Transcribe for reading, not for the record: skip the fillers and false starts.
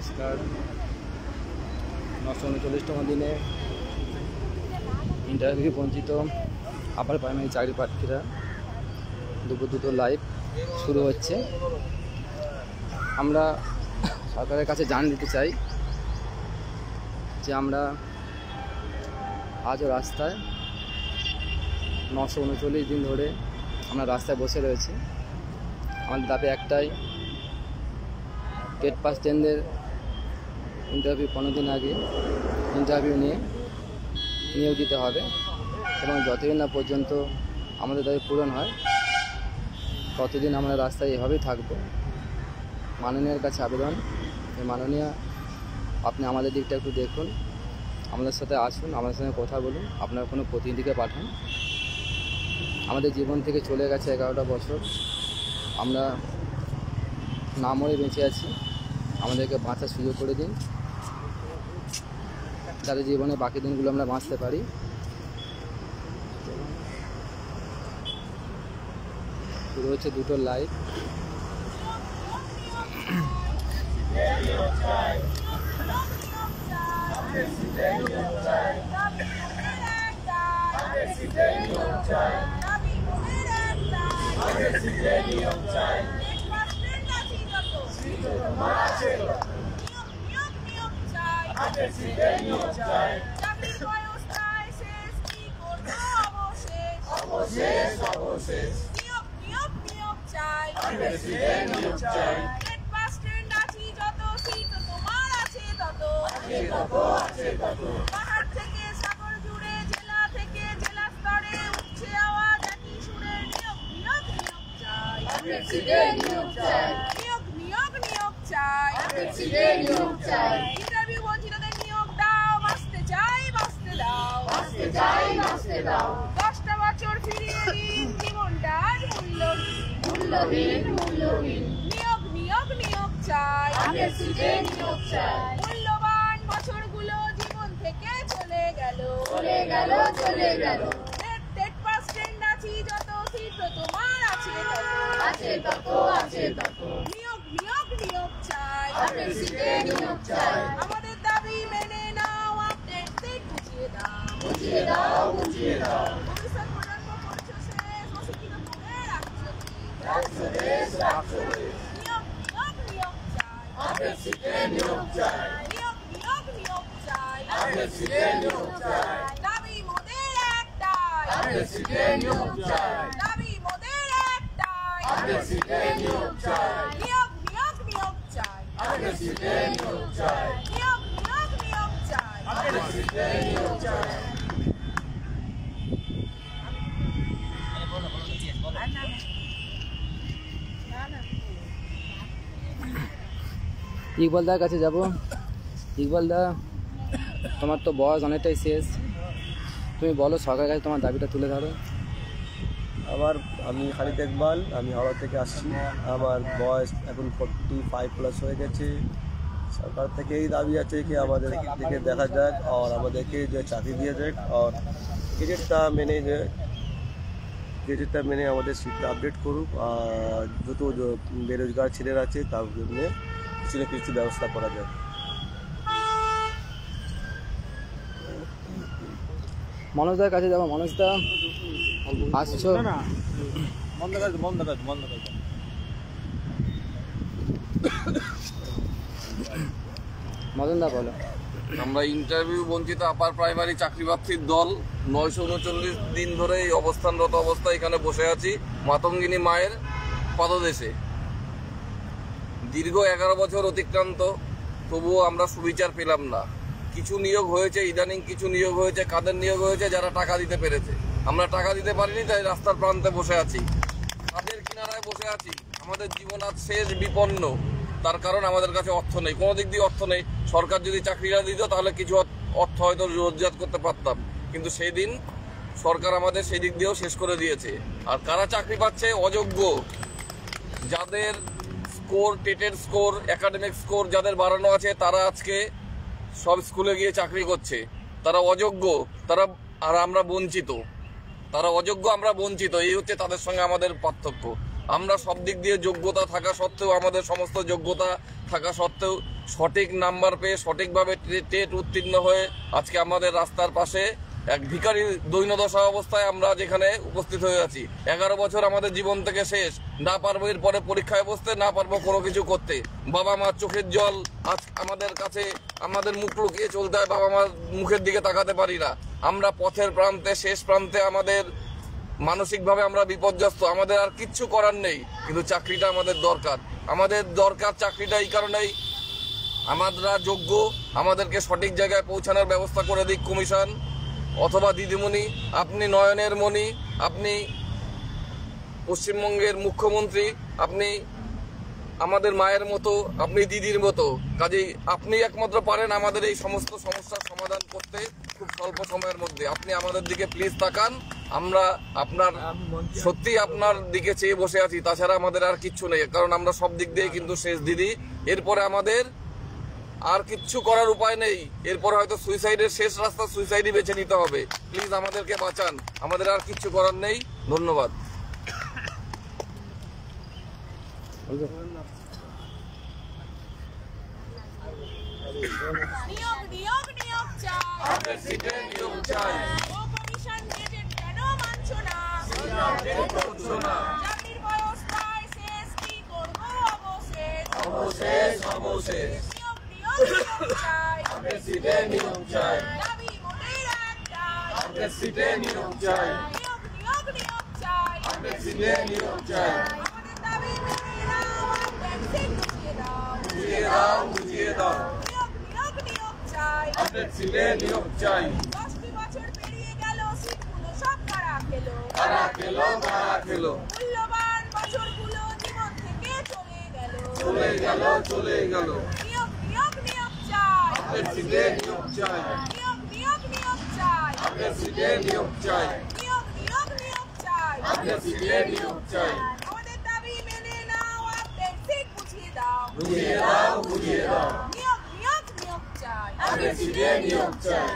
নমস্কার। 939তম দিনে ইন্টারভিউ বঞ্চিত আপার প্রাইমারি চাকরি প্রার্থীরা দুপুর দুটো লাইভ শুরু হচ্ছে। আমরা সরকারের কাছে জানিয়ে দিতে চাই যে আমরা আজও রাস্তায় 939 দিন ধরে আমরা রাস্তায় বসে রয়েছি। আমাদের দাবি একটাই, টেট পাস টেনদের ইন্টারভিউ 15 দিন আগে ইন্টারভিউ নিয়ে নিয়োগ দিতে হবে এবং যতদিন না পর্যন্ত আমাদের দাবি পূরণ হয় ততদিন আমরা রাস্তায় এভাবেই থাকবো। মাননীয়ের কাছে আবেদন, মাননীয় আপনি আমাদের দিকটা একটু দেখুন, আমাদের সাথে আসুন, আমাদের সঙ্গে কথা বলুন, আপনার কোনো প্রতিনিধিকে পাঠান। আমাদের জীবন থেকে চলে গেছে 11টা বছর, আমরা না মরে বেঁচে আছি। আমাদেরকে বাঁচার সুযোগ করে দিন, যাতে জীবনে বাকি দিনগুলো আমরা বাঁচতে পারি। শুরু হচ্ছে দুটো লাইভ। পাহাড় থেকে সাগর জুড়ে, জেলা থেকে জেলা স্তরে উঠছে আওয়াজ একই সুরে, নিয়োগ নিয়োগ নিয়োগ চাই, নিয়োগ নিয়োগ নিয়োগ চাই, ইন্টারভিউ বঞ্চিতদের নিয়োগ দাও, বাঁচতে চাই বাঁচতে দাও, 10টা বছর ফিরিয়ে দিন, জীবনটা আজ মূল্যহীন, নিয়োগ নিয়োগ নিয়োগ চাই, মূল্যবান বছরগুলো জীবন থেকে চলে গেল। টেট পাস টেন্ড আছি যত, সিট তোমার আছে তত, নিয়োগ নিয়োগ নিয়োগ চাই, আমাদের দাবি মেনে নাও, আপডেট বুঝিয়ে দাও, ভবিষ্যৎ প্রজন্ম করছো শেষ, অশিক্ষিত করে রাখছো নিয়োগ নিয়োগ নিয়োগ চাই, নিয়োগ নিয়োগ নিয়োগ চাই, দাবি মোদের একটাই, দাবি মোদের একটাই, নিয়োগ নিয়োগ নিয়োগ চাই, নিয়োগ নিয়োগ নিয়োগ চাই। ইকবালদার কাছে যাব। ইকবালদা, তোমার তো বয়স অনেকটাই শেষ, তুমি বলো সরকারের কাছে তোমার দাবিটা তুলে ধরো। আমি খালিদ ইকবাল, আমি হাওড়া থেকে আসছি। আমার বয়স এখন 45+ হয়ে গেছে। সরকার থেকে এই দাবি আছে কি আমাদের দিকে দেখা যাক আর আমাদেরকে যে চাকরি দিয়ে যাক আর গেজেটটা মেনে আমাদের সিটটা আপডেট করুক। আর যত বেরোজগার ছেলেরা আছে তার জন্য কিছু না কিছু ব্যবস্থা করা যায়। মনোজদার কাছে যাবো। মনোজদা, আসছো? মদনদা বলো। আমরা ইন্টারভিউ বঞ্চিত আপার প্রাইমারি চাকরি প্রার্থীর দল 939 দিন ধরে এই অবস্থানরত অবস্থায় এখানে বসে আছি মাতঙ্গিনী মায়ের পদদেশে। দীর্ঘ 11 বছর অতিক্রান্ত, তবুও আমরা সুবিচার পেলাম না। কিছু নিয়োগ হয়েছে, ইদানিং কিছু নিয়োগ হয়েছে। কাদের নিয়োগ হয়েছে? যারা টাকা দিতে পেরেছে। আমরা টাকা দিতে পারিনি, তাই রাস্তার প্রান্তে বসে আছি, তাদের কিনারায় বসে আছি। আমাদের জীবন আজ শেষ, বিপন্ন। তার কারণ আমাদের কাছে অর্থ নেই, কোনো দিক দিয়ে অর্থ নেই। সরকার যদি চাকরিটা দিত তাহলে কিছু অর্থ হয়তো রোজগার করতে পারতাম, কিন্তু সেই দিন সরকার আমাদের সেই দিক দিয়েও শেষ করে দিয়েছে। আর কারা চাকরি পাচ্ছে? অযোগ্য, যাদের স্কোর, টেটের স্কোর, একাডেমিক স্কোর যাদের বাড়ানো আছে, তারা আজকে সব স্কুলে গিয়ে চাকরি করছে। তারা অযোগ্য, আর আমরা বঞ্চিত। তারা অযোগ্য, আমরা বঞ্চিত। এই হচ্ছে তাদের সঙ্গে আমাদের পার্থক্য। আমরা সব দিক দিয়ে যোগ্যতা থাকা সত্ত্বেও আমাদের সমস্ত যোগ্যতা থাকা সত্ত্বেও সঠিক নাম্বার পেয়ে সঠিকভাবে টেট উত্তীর্ণ হয়ে আজকে আমাদের রাস্তার পাশে এক ভিখারি দৈন্যদশা অবস্থায় আমরা যেখানে উপস্থিত হয়ে আছি। 11 বছর আমাদের জীবন থেকে শেষ, না পারবো এরপরে পরীক্ষায় বসতে, না পারবো কোনো কিছু করতে। বাবা মার চোখের জল আজ আমাদের কাছে, আমাদের মুখ লুকিয়ে চলতে হয়, বাবা মার মুখের দিকে তাকাতে পারি না। আমরা পথের প্রান্তে, শেষ প্রান্তে, আমাদের মানসিকভাবে আমরা বিপর্যস্ত। আমাদের আর কিচ্ছু করার নেই, কিন্তু চাকরিটা আমাদের দরকার। আমাদের দরকার চাকরিটা এই কারণেই আমরা যোগ্য, আমাদেরকে সঠিক জায়গায় পৌঁছানোর ব্যবস্থা করে দিক কমিশন অথবা দিদিমণি। আপনি নয়নের মণি, আপনি পশ্চিমবঙ্গের মুখ্যমন্ত্রী, আপনি আমাদের মায়ের মতো, আপনি দিদির মতো, কাজেই আপনি একমাত্র পারেন আমাদের এই সমস্ত সমস্যার সমাধান করতে খুব স্বল্প সময়ের মধ্যে। আপনি আমাদের দিকে প্লিজ তাকান, আমরা আপনার সত্যি আপনার দিকে চেয়ে বসে আছি, তাছাড়া আমাদের আর কিচ্ছু নেই, কারণ আমরা সব দিক দিয়ে কিন্তু শেষ দিদি। এরপরে আমাদের আর কিচ্ছু করার উপায় নেই, এরপরে হয়তো সুইসাইডের শেষ রাস্তা সুইসাইডই বেছে নিতে হবে। প্লিজ আমাদেরকে বাঁচান, আমাদের আর কিচ্ছু করার নেই। ধন্যবাদ। নিয়োগ নিয়োগ নিয়োগ চাই, আমাদের সিটে নিয়োগ চাই। ও কমিশন গেজেট কেন মানছো না? চাকরির ব্যবস্থায় শেষ কি করবো অবশেষ? অবশেষ নিয়োগ নিয়োগ নিয়োগ চাই, আমাদের সিটে নিয়োগ চাই। দাবি মোটেই একটাই, আমাদের সিটে নিয়োগ চাই। নিয়োগ নিয়োগ নিয়োগ চাই, আমাদের সিটে নিয়োগ চাই। আমাদের দাবি মেনে নাও, ভ্যাকসিন বুঝিয়ে দাও, বুঝিয়ে দাও, বুঝিয়ে দাও। নিয়োগ নিয়োগ নিয়োগ চাই, আমাদের সিটে নিয়োগ চাই। 10টি বছর পেরিয়ে গেল, সিটগুলো সব কারা খেলো? কারা খেলো, কারা খেলো, মূল্যবান বছরগুলো জীবন থেকে চলে গেল, চলে গেল, চলে গেল। নিয়োগ নিয়োগ নিয়োগ চাই, আমাদের সিটে নিয়োগ চাই। নিয়োগ নিয়োগ নিয়োগ চাই, আমাদের সিটে নিয়োগ চাই। নিয়োগ নিয়োগ নিয়োগ চাই, আমাদের সিটে নিয়োগ চাই। আমাদের দাবি মেনে নাও, আপনার সিট বুঝিয়ে দাও, বুঝিয়ে দাও, বুঝিয়ে দাও। নিয়োগ নিয়োগ নিয়োগ চাই, আমাদের সিটে নিয়োগ চাই।